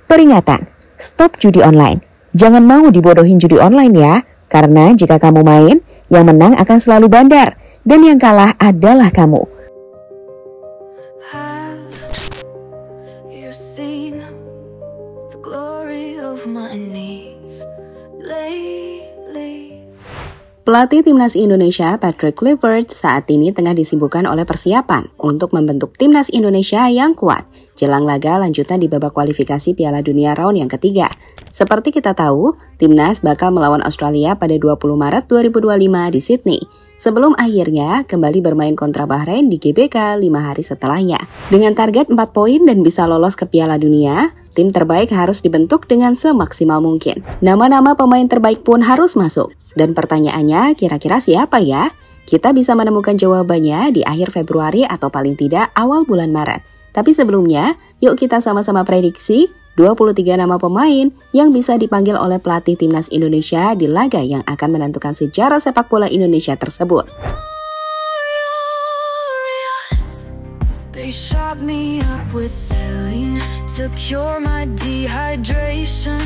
Peringatan, stop judi online. Jangan mau dibodohin judi online ya, karena jika kamu main, yang menang akan selalu bandar, dan yang kalah adalah kamu. Have you seen the glory of my knees lately? Pelatih Timnas Indonesia Patrick Kluivert saat ini tengah disibukkan oleh persiapan untuk membentuk Timnas Indonesia yang kuat jelang laga lanjutan di babak kualifikasi Piala Dunia round yang ketiga. Seperti kita tahu, Timnas bakal melawan Australia pada 20 Maret 2025 di Sydney, sebelum akhirnya kembali bermain kontra Bahrain di GBK 5 hari setelahnya. Dengan target 4 poin dan bisa lolos ke Piala Dunia, tim terbaik harus dibentuk dengan semaksimal mungkin. Nama-nama pemain terbaik pun harus masuk. Dan pertanyaannya, kira-kira siapa ya? Kita bisa menemukan jawabannya di akhir Februari atau paling tidak awal bulan Maret. Tapi sebelumnya, yuk kita sama-sama prediksi 23 nama pemain yang bisa dipanggil oleh pelatih Timnas Indonesia di laga yang akan menentukan sejarah sepak bola Indonesia tersebut. They shot me up with saline to cure my dehydration.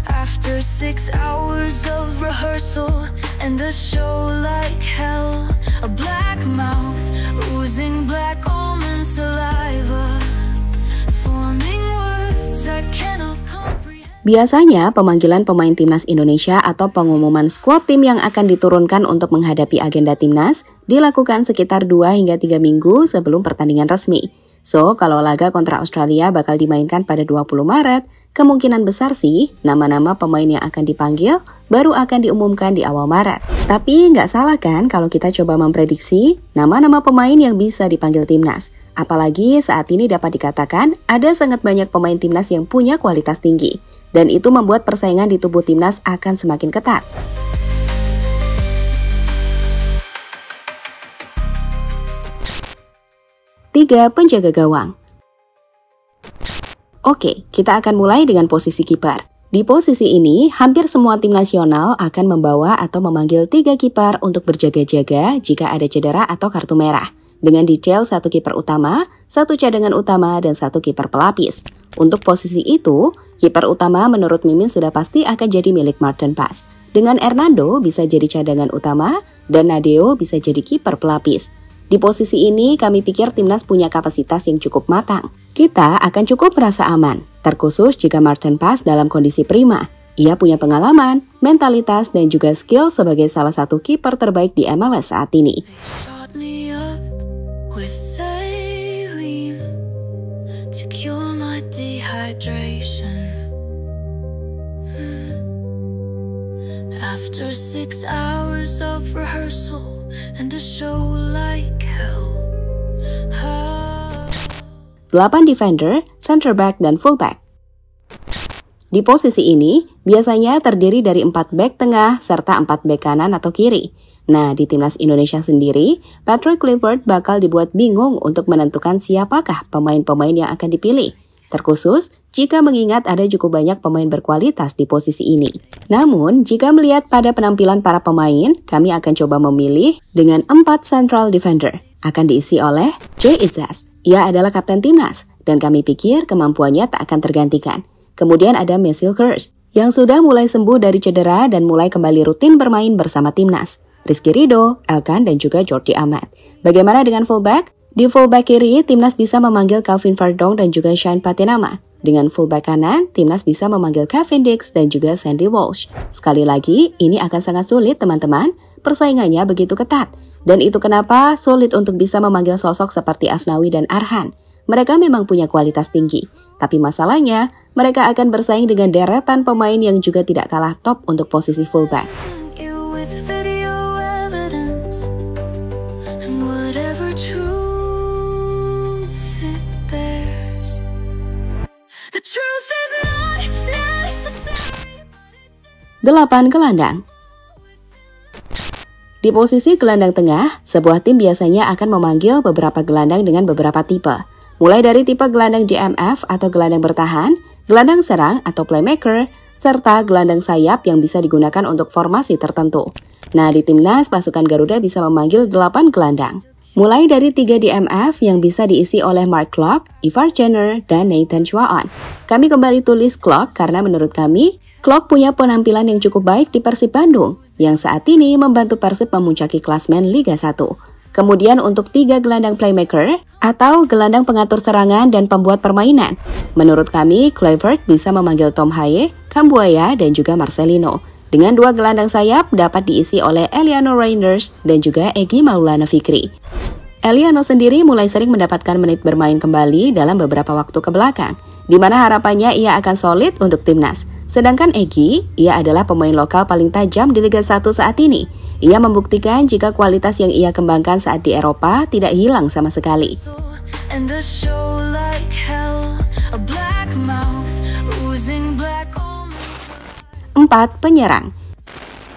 After 6 hours of rehearsal and a show like hell, a black mouth oozing black almond saliva, forming words I cannot comprehend. Biasanya pemanggilan pemain Timnas Indonesia atau pengumuman skuad tim yang akan diturunkan untuk menghadapi agenda Timnas dilakukan sekitar 2 hingga 3 minggu sebelum pertandingan resmi. So, kalau laga kontra Australia bakal dimainkan pada 20 Maret, kemungkinan besar sih nama-nama pemain yang akan dipanggil baru akan diumumkan di awal Maret. Tapi nggak salah kan kalau kita coba memprediksi nama-nama pemain yang bisa dipanggil Timnas. Apalagi saat ini dapat dikatakan ada sangat banyak pemain Timnas yang punya kualitas tinggi. Dan itu membuat persaingan di tubuh Timnas akan semakin ketat. Tiga penjaga gawang. Oke, kita akan mulai dengan posisi kiper. Di posisi ini, hampir semua tim nasional akan membawa atau memanggil 3 kiper untuk berjaga-jaga jika ada cedera atau kartu merah. Dengan detail 1 kiper utama, 1 cadangan utama, dan 1 kiper pelapis. Untuk posisi itu, kiper utama menurut Mimin sudah pasti akan jadi milik Martin Paes. Dengan Hernando bisa jadi cadangan utama, dan Nadeo bisa jadi kiper pelapis. Di posisi ini, kami pikir Timnas punya kapasitas yang cukup matang. Kita akan cukup merasa aman, terkhusus jika Martin Paes dalam kondisi prima. Ia punya pengalaman, mentalitas, dan juga skill sebagai salah satu kiper terbaik di MLS saat ini. Shot me up with saline to cure my dehydration. After 6 hours of rehearsal and a show like hell. 8 defender, center back, dan fullback. Di posisi ini, biasanya terdiri dari 4 back tengah serta 4 back kanan atau kiri. Nah, di Timnas Indonesia sendiri, Patrick Kluivert bakal dibuat bingung untuk menentukan siapakah pemain-pemain yang akan dipilih. Terkhusus jika mengingat ada cukup banyak pemain berkualitas di posisi ini. Namun, jika melihat pada penampilan para pemain, kami akan coba memilih dengan 4 central defender. Akan diisi oleh Jay Izzas. Ia adalah kapten Timnas, dan kami pikir kemampuannya tak akan tergantikan. Kemudian ada Marcel Kirst, yang sudah mulai sembuh dari cedera dan mulai kembali rutin bermain bersama Timnas. Rizky Ridho, Elkan, dan juga Jordi Amat. Bagaimana dengan fullback? Di fullback kiri, Timnas bisa memanggil Calvin Verdong dan juga Shane Patinama. Dengan fullback kanan, Timnas bisa memanggil Kevin Dix dan juga Sandy Walsh. Sekali lagi, ini akan sangat sulit teman-teman. Persaingannya begitu ketat. Dan itu kenapa sulit untuk bisa memanggil sosok seperti Asnawi dan Arhan. Mereka memang punya kualitas tinggi. Tapi masalahnya, mereka akan bersaing dengan deretan pemain yang juga tidak kalah top untuk posisi fullback. Delapan gelandang. Di posisi gelandang tengah, sebuah tim biasanya akan memanggil beberapa gelandang dengan beberapa tipe. Mulai dari tipe gelandang DMF atau gelandang bertahan, gelandang serang atau playmaker, serta gelandang sayap yang bisa digunakan untuk formasi tertentu. Nah, di Timnas, pasukan Garuda bisa memanggil 8 gelandang. Mulai dari 3 DMF yang bisa diisi oleh Mark Klok, Ivar Jenner, dan Nathan Chuaon. Kami kembali tulis Klok karena menurut kami, Klok punya penampilan yang cukup baik di Persib Bandung, yang saat ini membantu Persib memuncaki klasmen Liga 1. Kemudian untuk 3 gelandang playmaker atau gelandang pengatur serangan dan pembuat permainan. Menurut kami, Kluivert bisa memanggil Tom Haye, Kambuaya, dan juga Marcelino. Dengan 2 gelandang sayap dapat diisi oleh Eliano Reinders dan juga Egy Maulana Fikri. Eliano sendiri mulai sering mendapatkan menit bermain kembali dalam beberapa waktu kebelakang, di mana harapannya ia akan solid untuk timnas. Sedangkan Egy, ia adalah pemain lokal paling tajam di Liga 1 saat ini. Ia membuktikan jika kualitas yang ia kembangkan saat di Eropa tidak hilang sama sekali. 4. Penyerang.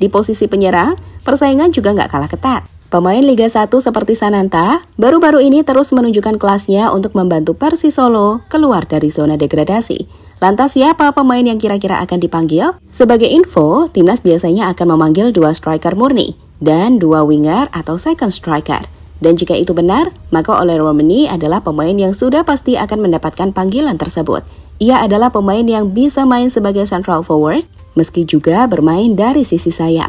Di posisi penyerang, persaingan juga nggak kalah ketat. Pemain Liga 1 seperti Sananta baru-baru ini terus menunjukkan kelasnya untuk membantu Persis Solo keluar dari zona degradasi. Lantas siapa pemain yang kira-kira akan dipanggil? Sebagai info, timnas biasanya akan memanggil 2 striker murni dan 2 winger atau second striker. Dan jika itu benar, maka Ole Romani adalah pemain yang sudah pasti akan mendapatkan panggilan tersebut. Ia adalah pemain yang bisa main sebagai central forward, meski juga bermain dari sisi sayap.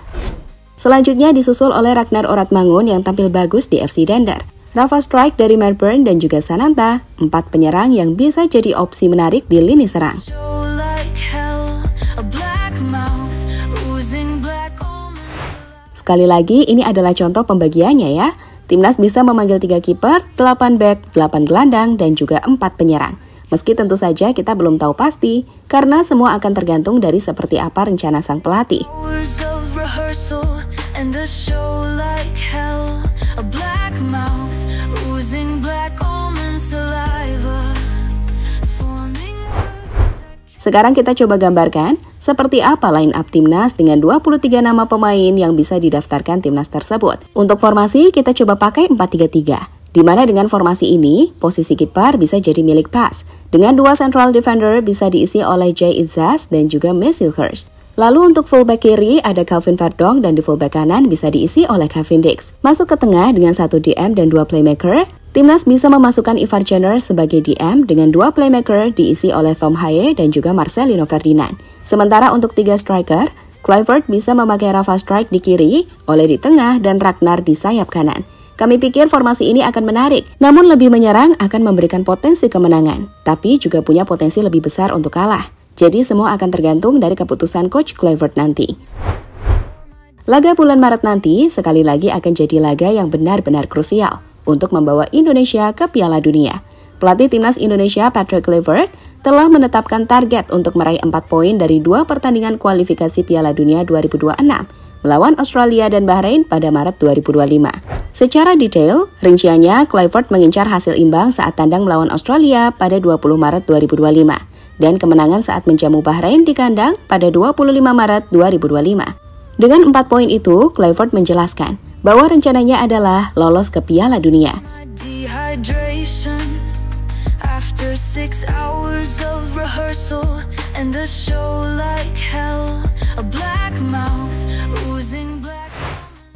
Selanjutnya disusul oleh Ragnar Oratmangun yang tampil bagus di FC Dender. Rafa Strijk dari Melbourne dan juga Sananta, 4 penyerang yang bisa jadi opsi menarik di lini serang. Sekali lagi, ini adalah contoh pembagiannya ya. Timnas bisa memanggil 3 kiper, 8 back, 8 gelandang, dan juga 4 penyerang. Meski tentu saja kita belum tahu pasti, karena semua akan tergantung dari seperti apa rencana sang pelatih. Sekarang kita coba gambarkan seperti apa line up timnas dengan 23 nama pemain yang bisa didaftarkan timnas tersebut. Untuk formasi kita coba pakai 4-3-3. Di mana dengan formasi ini, posisi kiper bisa jadi milik PAS. Dengan 2 central defender bisa diisi oleh Jay Izzaz dan juga Messilhurst. Lalu untuk fullback kiri ada Calvin Verdong dan di fullback kanan bisa diisi oleh Kevin Dix. Masuk ke tengah dengan 1 DM dan 2 playmaker, timnas bisa memasukkan Ivar Jenner sebagai DM dengan 2 playmaker diisi oleh Tom Haye dan juga Marcelino Ferdinand. Sementara untuk 3 striker, Kluivert bisa memakai Rafa Strijk di kiri, Ole di tengah, dan Ragnar di sayap kanan. Kami pikir formasi ini akan menarik, namun lebih menyerang akan memberikan potensi kemenangan, tapi juga punya potensi lebih besar untuk kalah. Jadi semua akan tergantung dari keputusan Coach Kluivert nanti. Laga bulan Maret nanti sekali lagi akan jadi laga yang benar-benar krusial untuk membawa Indonesia ke Piala Dunia. Pelatih timnas Indonesia Patrick Kluivert telah menetapkan target untuk meraih 4 poin dari 2 pertandingan kualifikasi Piala Dunia 2026 melawan Australia dan Bahrain pada Maret 2025. Secara detail, rinciannya Kluivert mengincar hasil imbang saat tandang melawan Australia pada 20 Maret 2025 dan kemenangan saat menjamu Bahrain di kandang pada 25 Maret 2025. Dengan 4 poin itu, Kluivert menjelaskan bahwa rencananya adalah lolos ke Piala Dunia. After 6 hours of rehearsal and a show like hell, a black mouth oozing black.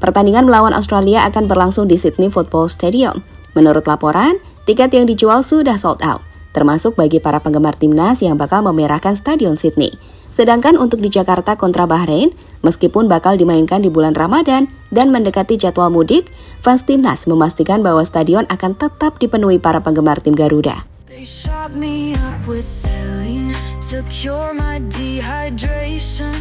Pertandingan melawan Australia akan berlangsung di Sydney Football Stadium. Menurut laporan, tiket yang dijual sudah sold out, termasuk bagi para penggemar timnas yang bakal memerahkan Stadion Sydney. Sedangkan untuk di Jakarta kontra Bahrain, meskipun bakal dimainkan di bulan Ramadan dan mendekati jadwal mudik, fans timnas memastikan bahwa stadion akan tetap dipenuhi para penggemar tim Garuda. They shot me up with saline to cure my dehydration.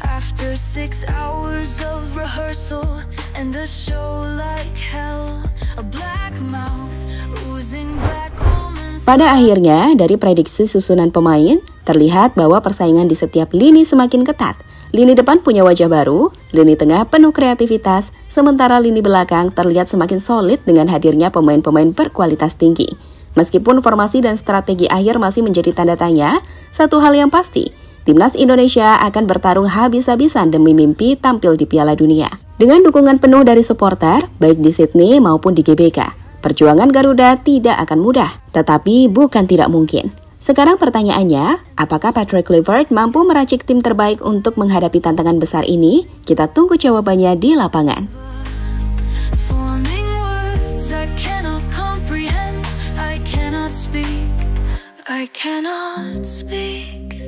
After 6 hours of rehearsal and a show like hell, a black mouth oozing black almonds. Pada akhirnya, dari prediksi susunan pemain, terlihat bahwa persaingan di setiap lini semakin ketat. Lini depan punya wajah baru, lini tengah penuh kreativitas, sementara lini belakang terlihat semakin solid dengan hadirnya pemain-pemain berkualitas tinggi. Meskipun formasi dan strategi akhir masih menjadi tanda tanya, satu hal yang pasti, timnas Indonesia akan bertarung habis-habisan demi mimpi tampil di Piala Dunia. Dengan dukungan penuh dari supporter, baik di Sydney maupun di GBK, perjuangan Garuda tidak akan mudah, tetapi bukan tidak mungkin. Sekarang pertanyaannya, apakah Patrick Kluivert mampu meracik tim terbaik untuk menghadapi tantangan besar ini? Kita tunggu jawabannya di lapangan. cannot speak. I cannot speak.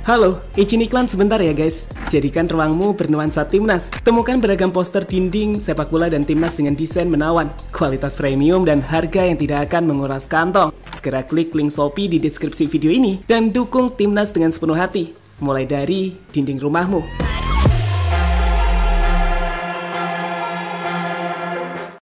Halo, izin iklan sebentar ya guys. Jadikan ruangmu bernuansa timnas. Temukan beragam poster dinding, sepak bola dan timnas dengan desain menawan, kualitas premium dan harga yang tidak akan menguras kantong. Segera klik link Shopee di deskripsi video ini dan dukung timnas dengan sepenuh hati. Mulai dari dinding rumahmu.